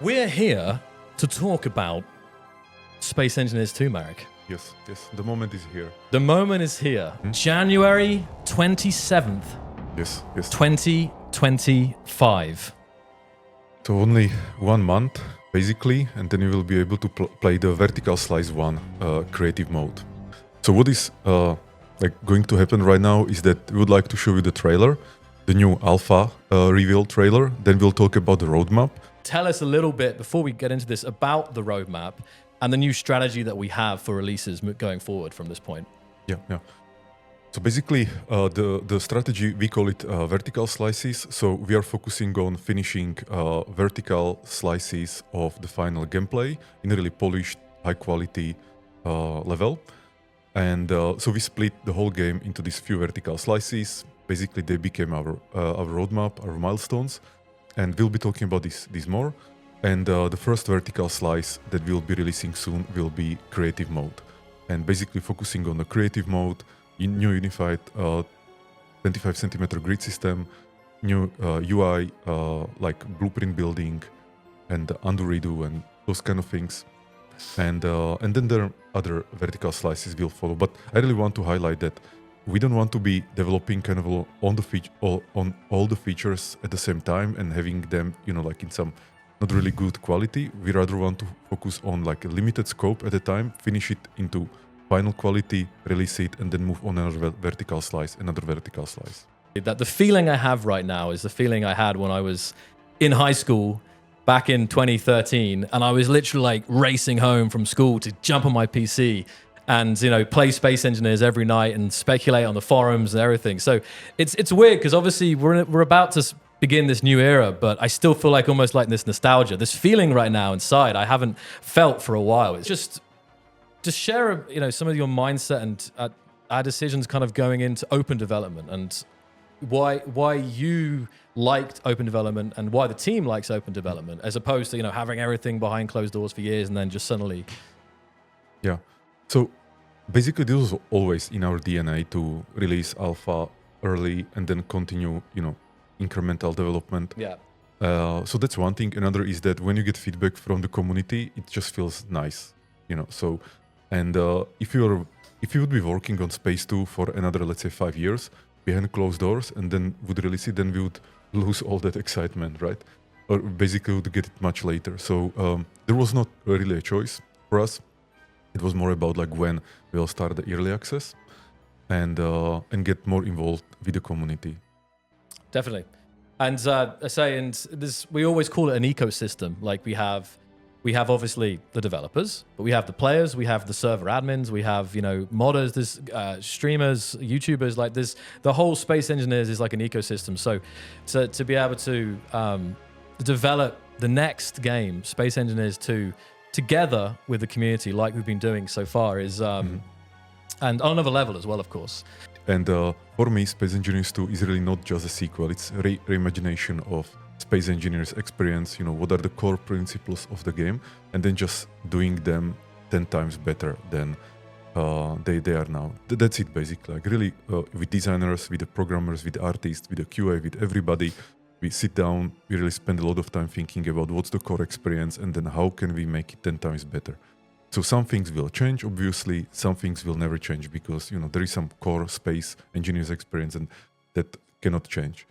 We're here to talk about Space Engineers 2, Marek. Yes, the moment is here. The moment is here. January 27th, Yes. 2025. So only 1 month, basically, and then you will be able to play the vertical slice one creative mode. So what is going to happen right now is that we would like to show you the trailer, the new alpha reveal trailer. Then we'll talk about the roadmap. Tell us a little bit, before we get into this, about the roadmap and the new strategy that we have for releases going forward from this point. Yeah. So basically, the strategy, we call it vertical slices. So we are focusing on finishing vertical slices of the final gameplay in a really polished, high-quality level. And so we split the whole game into these few vertical slices. Basically, they became our roadmap, our milestones. And we'll be talking about this more. And the first vertical slice that we'll be releasing soon will be creative mode. And basically focusing on the creative mode, new unified 25 centimeter grid system, new UI like blueprint building and undo redo and those kind of things. And then there are other vertical slices will follow. But I really want to highlight that we don't want to be developing kind of on all the features at the same time and having them, like in some not really good quality. We rather want to focus on like a limited scope at a time, finish it into final quality, release it, and then move on another vertical slice. That the feeling I have right now is the feeling I had when I was in high school back in 2013, and I was literally like racing home from school to jump on my PC and play Space Engineers every night and speculate on the forums and everything. So it's weird because obviously we're about to begin this new era, but I still feel like almost like this nostalgia, this feeling right now inside I haven't felt for a while. It's just share some of your mindset and our decisions kind of going into open development and why you liked open development and why the team likes open development as opposed to having everything behind closed doors for years and then just suddenly. Yeah. So basically this was always in our DNA to release alpha early and then continue, incremental development. Yeah. So that's one thing. Another is that when you get feedback from the community, it just feels nice, So, and if you would be working on Space 2 for another, let's say, 5 years behind closed doors and then would release it, then we would lose all that excitement, right? Or basically would get it much later. So there was not really a choice for us. It was more about like when we'll start the early access and get more involved with the community. Definitely. And we always call it an ecosystem. Like we have obviously the developers, but we have the players, we have the server admins, we have, modders, there's streamers, YouTubers, like this, the whole Space Engineers is like an ecosystem. So to be able to develop the next game, Space Engineers 2, together with the community like we've been doing so far is, and on another level as well, of course. And for me, Space Engineers 2 is really not just a sequel, it's a reimagination of Space Engineers experience, what are the core principles of the game, and then just doing them 10 times better than they are now. That's it basically, like really with designers, with the programmers, with the artists, with the QA, with everybody, we sit down, we really spend a lot of time thinking about what's the core experience and then how can we make it 10 times better. So some things will change, obviously, some things will never change because, there is some core Space Engineers experience and that cannot change.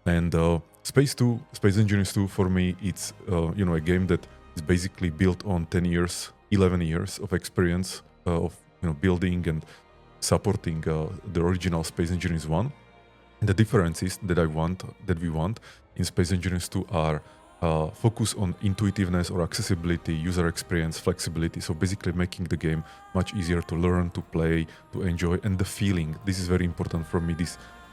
And Space Engineers 2, for me, it's, a game that is basically built on 11 years of experience of, building and supporting the original Space Engineers 1. And the differences that we want in Space Engineers 2 are focus on intuitiveness or accessibility, user experience, flexibility. So basically making the game much easier to learn, to play, to enjoy, and the feeling. This is very important for me.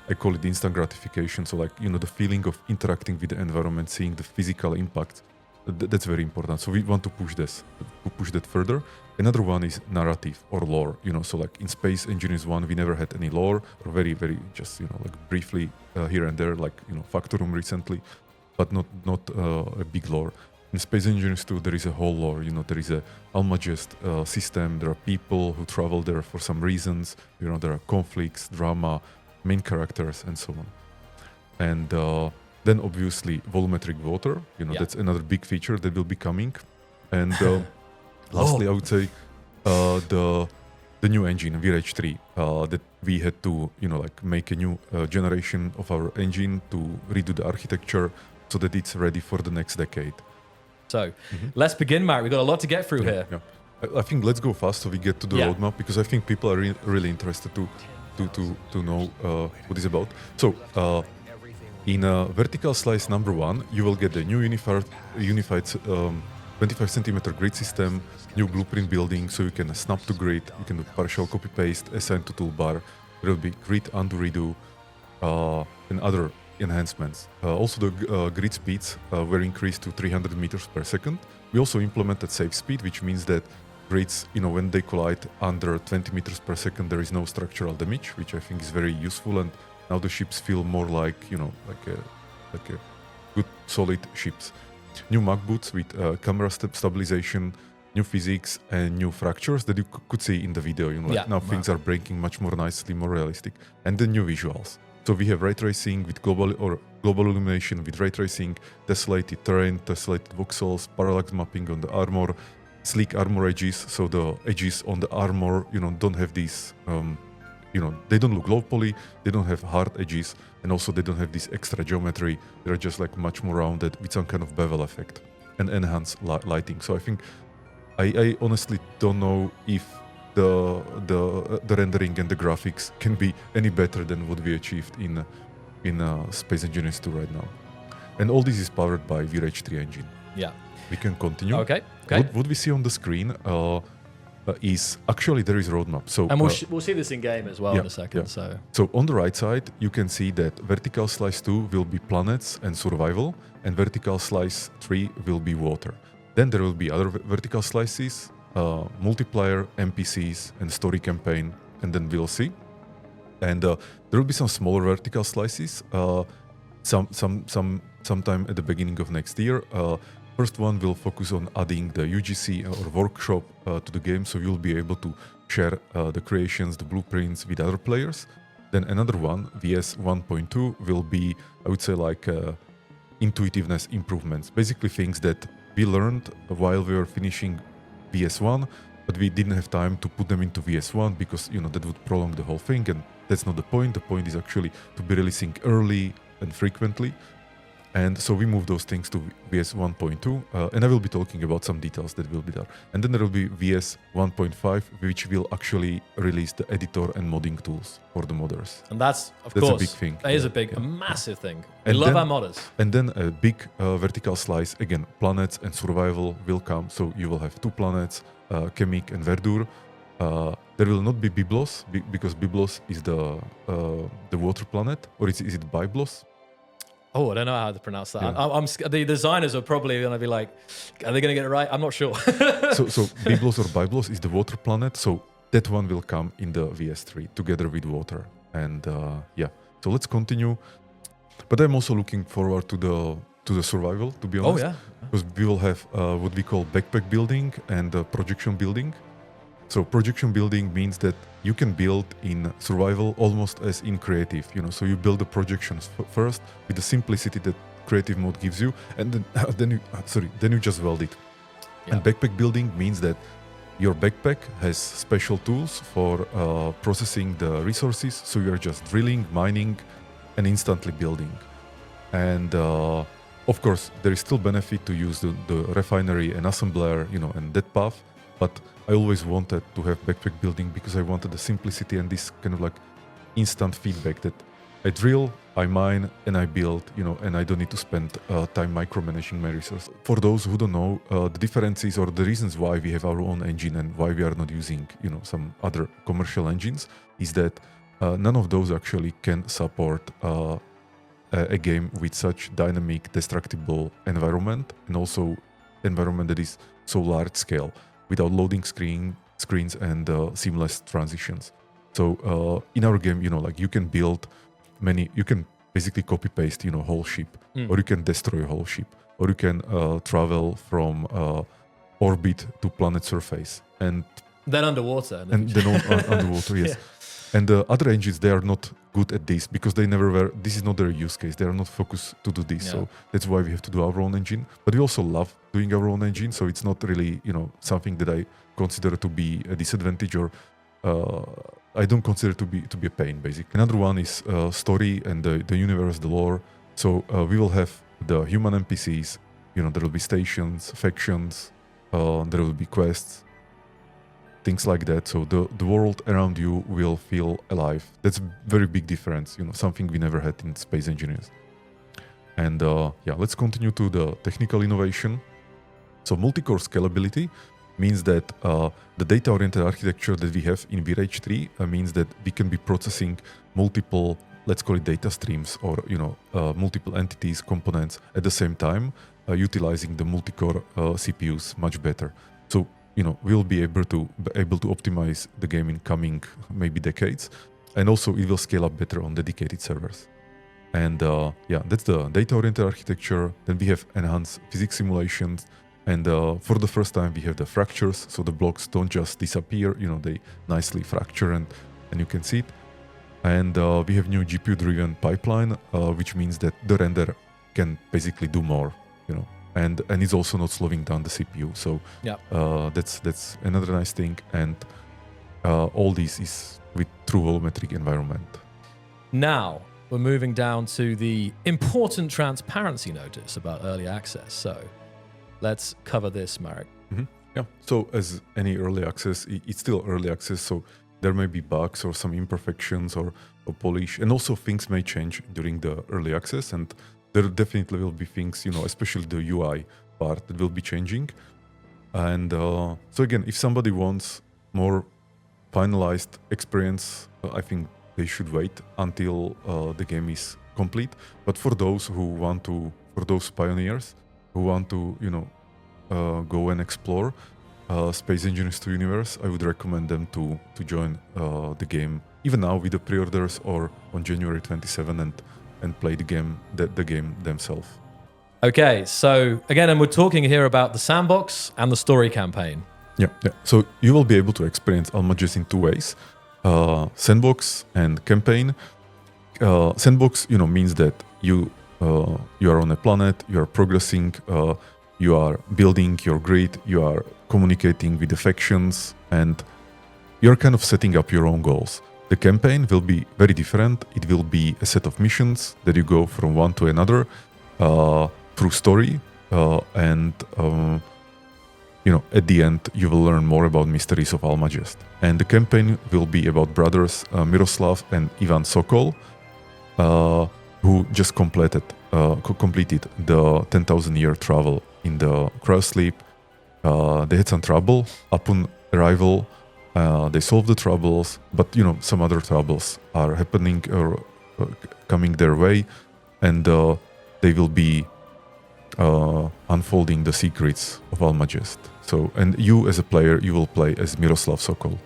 I call it instant gratification. So like, the feeling of interacting with the environment, seeing the physical impact, that's very important. So we want to push that further. Another one is narrative or lore, so like in Space Engineers 1, we never had any lore or very, very just, like briefly here and there, like, Factorum recently, but not a big lore. In Space Engineers 2, there is a whole lore, there is a Almagest system, there are people who travel there for some reasons, there are conflicts, drama, main characters, and so on. And Then obviously volumetric water, that's another big feature that will be coming. And lastly, I would say the new engine VRH3 that we had to make a new generation of our engine to redo the architecture so that it's ready for the next decade. So let's begin, Marek. We've got a lot to get through here. Yeah. I think let's go fast so we get to the roadmap, because I think people are really interested to know what it's about. So in vertical slice number 1, you will get a new unified 25 centimeter grid system, new blueprint building, so you can snap to grid, you can do partial copy paste, assign to toolbar. There will be grid undo redo and other enhancements. Also the grid speeds were increased to 300 meters per second. We also implemented safe speed, which means that grids, when they collide under 20 meters per second, there is no structural damage, which I think is very useful. And now the ships feel more like a good solid ships. New mag boots with camera stabilization, new physics, and new fractures that you could see in the video. Now things are breaking much more nicely, more realistic, and then new visuals. So we have ray tracing with global illumination with ray tracing, tessellated terrain, tessellated voxels, parallax mapping on the armor, sleek armor edges. So the edges on the armor, don't have these. They don't look low poly, they don't have hard edges, and also they don't have this extra geometry. They're just like much more rounded with some kind of bevel effect and enhanced lighting. So I think I honestly don't know if the rendering and the graphics can be any better than what we achieved in Space Engineers 2 right now. And all this is powered by VRH3 engine. Yeah. We can continue. Okay. What we see on the screen is actually there is a roadmap. So and we'll see this in game as well in a second. Yeah. So on the right side, you can see that vertical slice 2 will be planets and survival, and vertical slice 3 will be water. Then there will be other vertical slices, multiplayer, NPCs, and story campaign, and then we'll see. And there will be some smaller vertical slices, sometime at the beginning of next year. First one will focus on adding the UGC or workshop to the game, so you'll be able to share the creations, the blueprints with other players. Then another one, VS 1.2, will be, I would say, like intuitiveness improvements, basically things that we learned while we were finishing VS1, but we didn't have time to put them into VS1 because that would prolong the whole thing, and that's not the point. The point is actually to be releasing early and frequently. And so we move those things to VS 1.2, and I will be talking about some details that will be there. And then there will be VS 1.5, which will actually release the editor and modding tools for the modders. And that's course, a big thing. That is a massive thing. We love our modders. And then a big vertical slice, again, planets and survival will come. So you will have 2 planets, Chemic and Verdure. There will not be Byblos, because Byblos is the water planet, or is it Byblos? Oh, I don't know how to pronounce that. Yeah. The designers are probably going to be like, are they going to get it right? I'm not sure. so Byblos or Byblos is the water planet. So that one will come in the VS3 together with water. And so let's continue. But I'm also looking forward to the survival, to be honest. Oh, yeah. Because we will have what we call backpack building and projection building. So projection building means that you can build in survival almost as in creative, so you build the projections first with the simplicity that creative mode gives you, and then you just weld it. Yeah. And backpack building means that your backpack has special tools for processing the resources, so you're just drilling, mining, and instantly building. And of course, there is still benefit to use the refinery and assembler, and that path, but I always wanted to have backpack building because I wanted the simplicity and this kind of like instant feedback that I drill, I mine, and I build, and I don't need to spend time micromanaging my resources. For those who don't know, the differences or the reasons why we have our own engine and why we are not using, some other commercial engines is that none of those actually can support a game with such dynamic, destructible environment, and also environment that is so large scale, without loading screens and seamless transitions. So in our game, you can build you can basically copy paste, whole ship, or you can destroy a whole ship, or you can travel from orbit to planet surface, and then underwater. Underwater, yes. And the other engines, they are not good at this because they never were. This is not their use case. They are not focused to do this. Yeah. So that's why we have to do our own engine. But we also love doing our own engine. So it's not really, something that I consider to be a disadvantage or I don't consider to be a pain, basically. Another one is story and the universe, the lore. So we will have the human NPCs. There will be stations, factions. There will be quests. Things like that. So the world around you will feel alive. That's a very big difference, something we never had in Space Engineers. And let's continue to the technical innovation. So multi-core scalability means that the data-oriented architecture that we have in VRH3 means that we can be processing multiple, let's call it data streams or multiple entities, components at the same time, utilizing the multi-core CPUs much better. So we'll be able to optimize the game in coming maybe decades, and also it will scale up better on dedicated servers. And that's the data-oriented architecture. Then we have enhanced physics simulations, and for the first time we have the fractures, so the blocks don't just disappear. they nicely fracture, and you can see it. And we have new GPU-driven pipeline, which means that the render can basically do more. And it's also not slowing down the CPU. So that's another nice thing. And all this is with true volumetric environment. Now we're moving down to the important transparency notice about early access. So let's cover this, Marek. Mm-hmm. Yeah. So as any early access, it's still early access. So there may be bugs or some imperfections or polish, and also things may change during the early access. And there definitely will be things, especially the UI part that will be changing. And so again, if somebody wants more finalized experience, I think they should wait until the game is complete. But for those for those pioneers who want to, go and explore Space Engineers 2 universe, I would recommend them to join the game even now with the pre-orders or on January 27 and play the game themselves. Okay, so again, and we're talking here about the Sandbox and the story campaign. Yeah. So you will be able to experience Almagest in two ways: Sandbox and campaign. Sandbox, means that you are on a planet, you are progressing, you are building your grid, you are communicating with the factions, and you're kind of setting up your own goals. The campaign will be very different. It will be a set of missions that you go from one to another through story, and at the end you will learn more about mysteries of Almagest. And the campaign will be about brothers Miroslav and Ivan Sokol, who just completed the 10,000-year travel in the cryosleep. They had some trouble upon arrival. They solve the troubles, but some other troubles are happening or coming their way, and they will be unfolding the secrets of Almagest. So, and you as a player, you will play as Miroslav Sokol.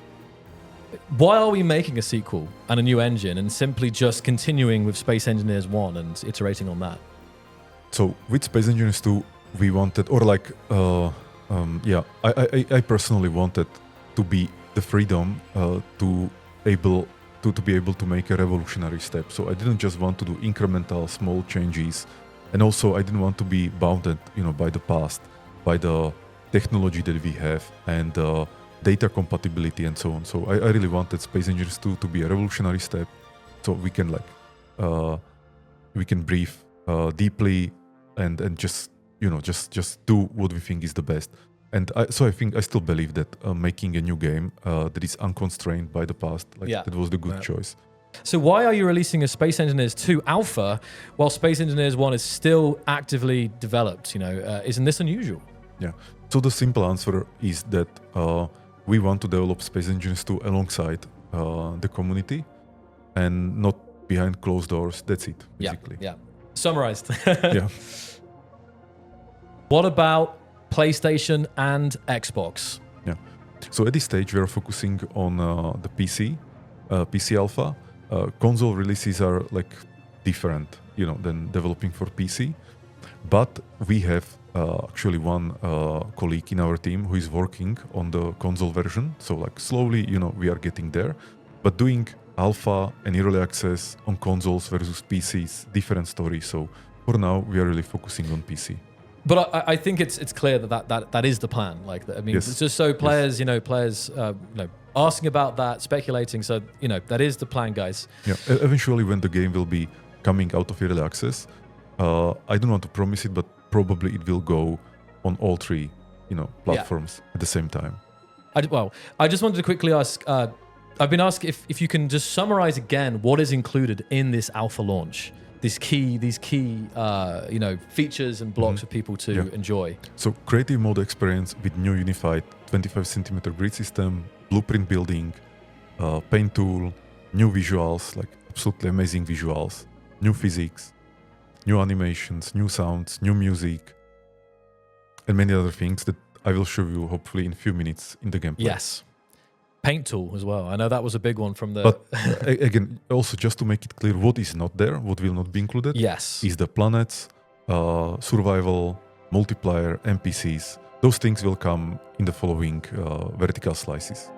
Why are we making a sequel and a new engine and simply just continuing with Space Engineers 1 and iterating on that? So with Space Engineers 2, we wanted, I personally wanted to be the freedom to be able to make a revolutionary step. So I didn't just want to do incremental small changes, and also I didn't want to be bounded, by the past, by the technology that we have and data compatibility and so on. So I really wanted Space Engineers 2 to be a revolutionary step, so we can breathe deeply and just do what we think is the best. And I still believe that making a new game that is unconstrained by the past, that was the good choice. So why are you releasing a Space Engineers 2 alpha while Space Engineers 1 is still actively developed? Isn't this unusual? Yeah. So the simple answer is that we want to develop Space Engineers 2 alongside the community and not behind closed doors. That's it, basically. Yeah. Summarized. Yeah. What about PlayStation and Xbox? Yeah. So at this stage, we are focusing on the PC alpha. Console releases are different, than developing for PC. But we have actually one colleague in our team who is working on the console version. So slowly, we are getting there. But doing alpha and early access on consoles versus PCs, different story. So for now, we are really focusing on PC. But I think it's clear that is the plan. Like, I mean, Yes. it's just so players, asking about that, speculating. So, that is the plan, guys. Yeah, eventually when the game will be coming out of early access, I don't want to promise it, but probably it will go on all three, platforms at the same time. I just wanted to quickly ask, I've been asked if you can just summarize again what is included in this alpha launch. These key features and blocks for people to enjoy. So creative mode experience with new unified 25cm grid system, blueprint building, paint tool, new visuals, like absolutely amazing visuals, new physics, new animations, new sounds, new music, and many other things that I will show you hopefully in a few minutes in the gameplay. Yes. Paint tool as well. I know that was a big one from the... But again, also just to make it clear, what is not there, what will not be included, is the planets, survival, multiplayer, NPCs. Those things will come in the following vertical slices.